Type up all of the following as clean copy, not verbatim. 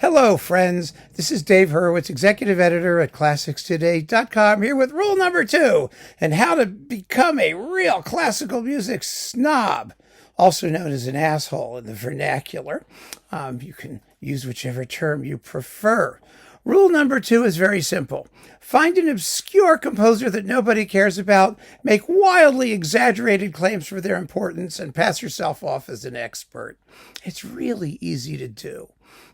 Hello, friends. This is Dave Hurwitz, executive editor at ClassicsToday.com, here with rule number 2 and how to become a real classical music snob, also known as an asshole in the vernacular. You can use whichever term you prefer. Rule number 2 is very simple. Find an obscure composer that nobody cares about, make wildly exaggerated claims for their importance, and pass yourself off as an expert. It's really easy to do,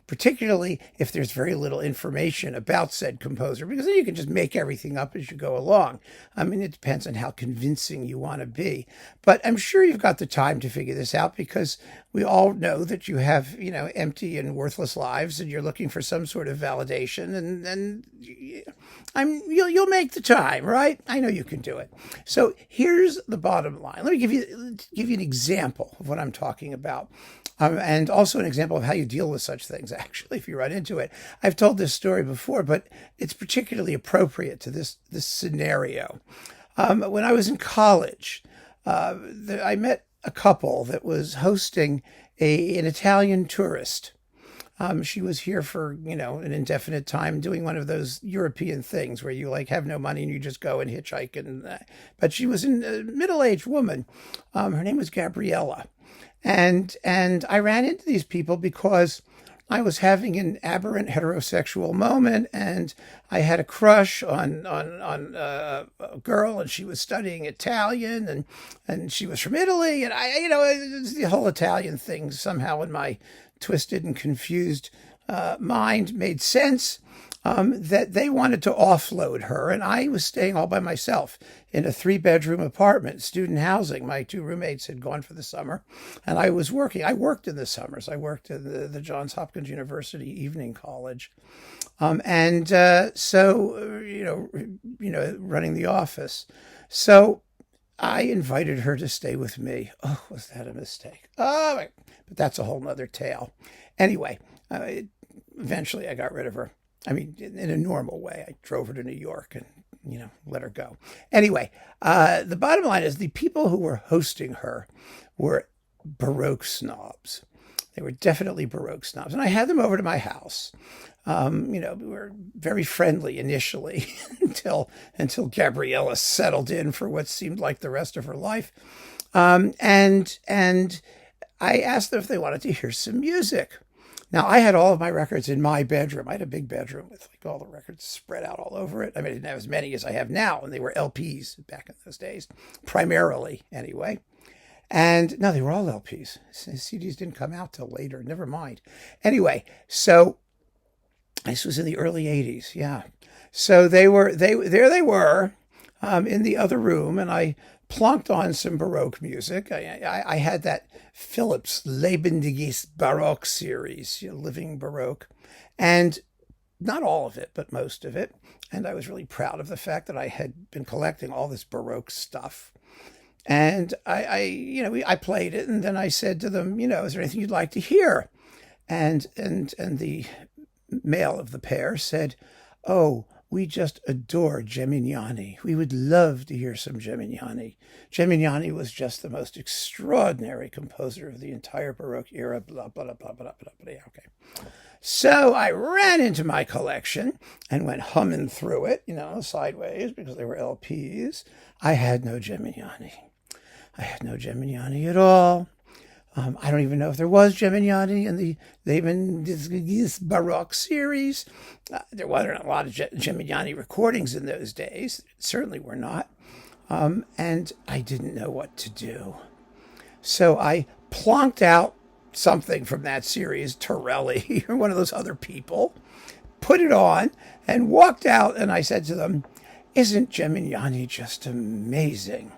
particularly if there's very little information about said composer, because then you can just make everything up as you go along. I mean, it depends on how convincing you want to be. But I'm sure you've got the time to figure this out, because we all know that you have, empty and worthless lives, and you're looking for some sort of validation, and you'll make the time, right? I know you can do it. So here's the bottom line. Let me give you an example of what I'm talking about. And also an example of how you deal with such things, actually, if you run into it. I've told this story before, but it's particularly appropriate to this scenario. When I was in college, I met a couple that was hosting an Italian tourist. She was here for, an indefinite time, doing one of those European things where you have no money and you just go and hitchhike. But she was a middle-aged woman. Her name was Gabriella. And I ran into these people because I was having an aberrant heterosexual moment, and I had a crush on a girl, and she was studying Italian, and she was from Italy, and the whole Italian thing somehow in my twisted and confused mind made sense. That they wanted to offload her, and I was staying all by myself in a 3-bedroom apartment, student housing. My 2 roommates had gone for the summer, and I was working. I worked in the summers. I worked at the Johns Hopkins University Evening College, running the office. So I invited her to stay with me. Oh, was that a mistake? Oh, but that's a whole nother tale. Anyway, eventually I got rid of her. I mean, in a normal way. I drove her to New York and, let her go. Anyway, the bottom line is the people who were hosting her were Baroque snobs. They were definitely Baroque snobs. And I had them over to my house. We were very friendly initially until Gabriella settled in for what seemed like the rest of her life. And I asked them if they wanted to hear some music. Now, I had all of my records in my bedroom. I had a big bedroom with all the records spread out all over it. I mean, I didn't have as many as I have now, and they were LPs back in those days, primarily anyway. And no, they were all LPs. CDs didn't come out till later. Never mind. Anyway, so this was in the early 80s. Yeah. So they were in the other room, and I plunked on some Baroque music. I had that Philips Lebendiges Baroque series, Living Baroque, and not all of it, but most of it. And I was really proud of the fact that I had been collecting all this Baroque stuff. And I played it, and then I said to them, is there anything you'd like to hear? And the male of the pair said, "Oh, we just adore Gemignani. We would love to hear some Gemignani." Gemignani was just the most extraordinary composer of the entire Baroque era, blah, blah, blah, blah, blah, blah, blah. Okay. So I ran into my collection and went humming through it, sideways, because they were LPs. I had no Gemignani. I had no Gemignani at all. I don't even know if there was Gemignani in the this Baroque series. There wasn't a lot of Gemignani recordings in those days. Certainly were not. And I didn't know what to do. So I plonked out something from that series, Torelli, or one of those other people, put it on, and walked out, and I said to them, "Isn't Gemignani just amazing?"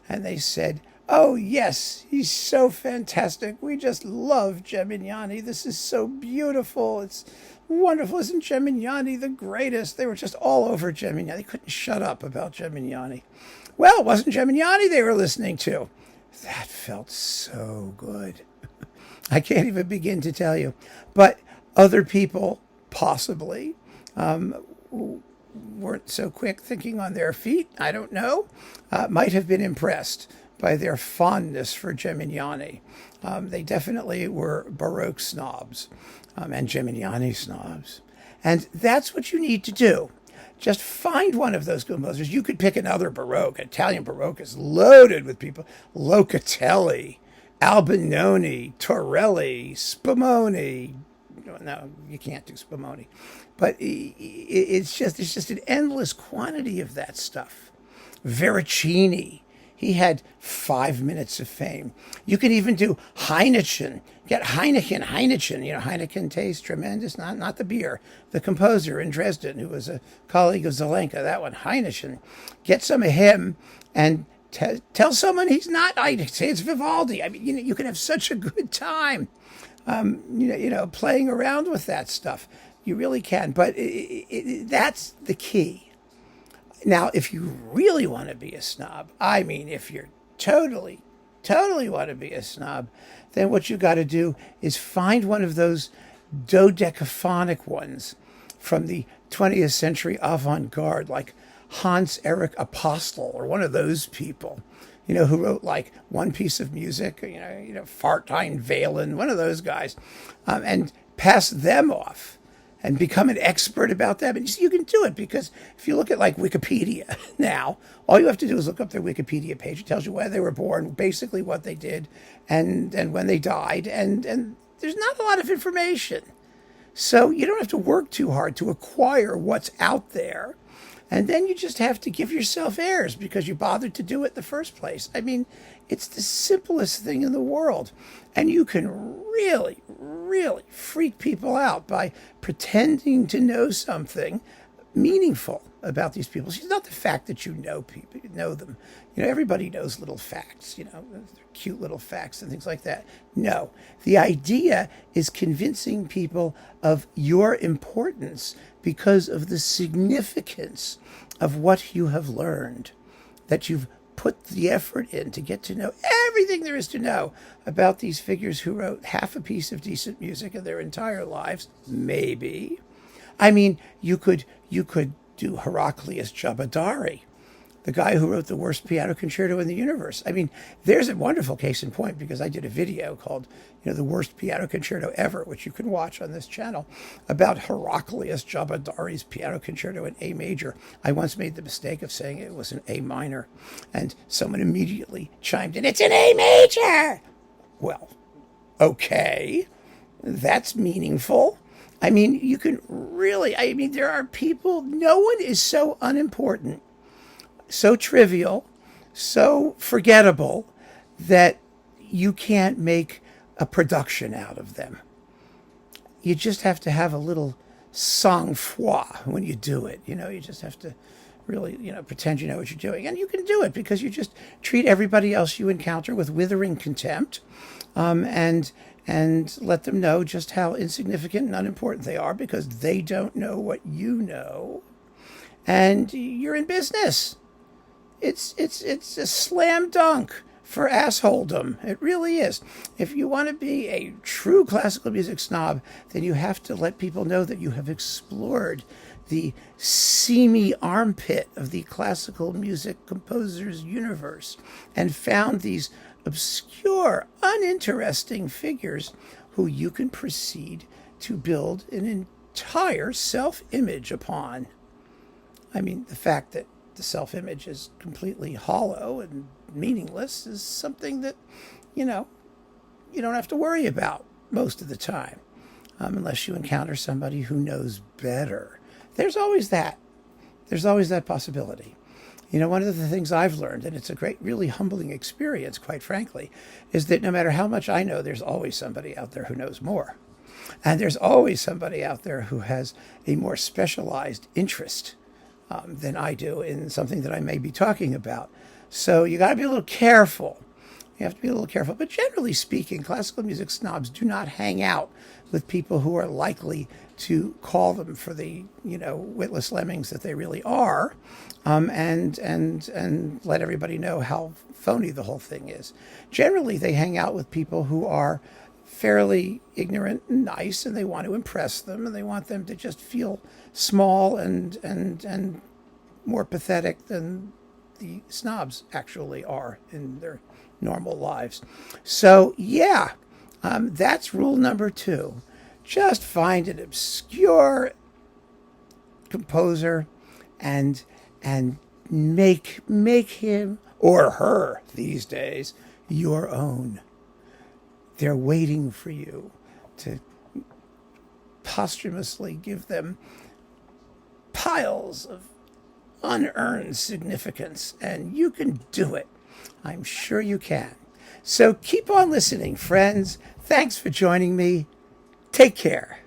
And they said, "Oh, yes, he's so fantastic. We just love Gemignani. This is so beautiful. It's wonderful. Isn't Gemignani the greatest?" They were just all over Gemignani. They couldn't shut up about Gemignani. Well, it wasn't Gemignani they were listening to. That felt so good. I can't even begin to tell you. But other people, possibly, who weren't so quick thinking on their feet, I don't know, might have been impressed by their fondness for Gemignani. They definitely were Baroque snobs and Gemignani snobs. And that's what you need to do. Just find one of those composers. You could pick another Baroque. Italian Baroque is loaded with people. Locatelli, Albinoni, Torelli, Spumoni. No, you can't do Spumoni. But it's just an endless quantity of that stuff. Veracini. He had 5 minutes of fame. You can even do Heineken. Get Heineken. Heineken tastes tremendous. Not the beer. The composer in Dresden, who was a colleague of Zelenka, that one, Heineken. Get some of him and tell someone he's not Heineken. Say it's Vivaldi. I mean, you can have such a good time, playing around with that stuff. You really can. But that's the key. Now, if you really want to be a snob, if you're totally want to be a snob, then what you got to do is find one of those dodecaphonic ones from the 20th century avant-garde, like Hans Erich Apostel, or one of those people, who wrote like one piece of music, Fartheim Valen, one of those guys, and pass them off and become an expert about that. But you can do it, because if you look at like Wikipedia now, all you have to do is look up their Wikipedia page. It tells you where they were born, basically what they did, and when they died. And there's not a lot of information. So you don't have to work too hard to acquire what's out there. And then you just have to give yourself airs because you bothered to do it in the first place. I mean, it's the simplest thing in the world. And you can really, really freak people out by pretending to know something meaningful about these people. It's not the fact that you know people, you know them. Everybody knows little facts, cute little facts and things like that. No, the idea is convincing people of your importance because of the significance of what you have learned, that you've put the effort in to get to know everything there is to know about these figures who wrote half a piece of decent music in their entire lives, maybe. You could do Heraclius Jabadari, the guy who wrote the worst piano concerto in the universe. There's a wonderful case in point, because I did a video called, the worst piano concerto ever, which you can watch on this channel, about Heraclius Jabadari's piano concerto in A major. I once made the mistake of saying it was an A minor, and someone immediately chimed in, "It's an A major!" Well, okay, that's meaningful. You can really, there are people, no one is so unimportant, so trivial, so forgettable, that you can't make a production out of them. You just have to have a little sang-froid when you do it. You just have to really, pretend you know what you're doing. And you can do it because you just treat everybody else you encounter with withering contempt, and let them know just how insignificant and unimportant they are, because they don't know what you know. And you're in business. It's a slam dunk for assholedom. It really is. If you want to be a true classical music snob, then you have to let people know that you have explored the seamy armpit of the classical music composer's universe and found these obscure, uninteresting figures who you can proceed to build an entire self-image upon. The fact that the self-image is completely hollow and meaningless is something that, you don't have to worry about most of the time, unless you encounter somebody who knows better. There's always that. There's always that possibility. One of the things I've learned, and it's a great, really humbling experience, quite frankly, is that no matter how much I know, there's always somebody out there who knows more. And there's always somebody out there who has a more specialized interest than I do in something that I may be talking about. So you got to be a little careful. You have to be a little careful. But generally speaking, classical music snobs do not hang out with people who are likely to call them for the, witless lemmings that they really are, and let everybody know how phony the whole thing is. Generally, they hang out with people who are fairly ignorant and nice, and they want to impress them, and they want them to just feel small and more pathetic than the snobs actually are in their normal lives. So, yeah, that's rule number 2. Just find an obscure composer and make him or her these days your own. They're waiting for you to posthumously give them piles of unearned significance, and you can do it. I'm sure you can. So keep on listening, friends. Thanks for joining me. Take care.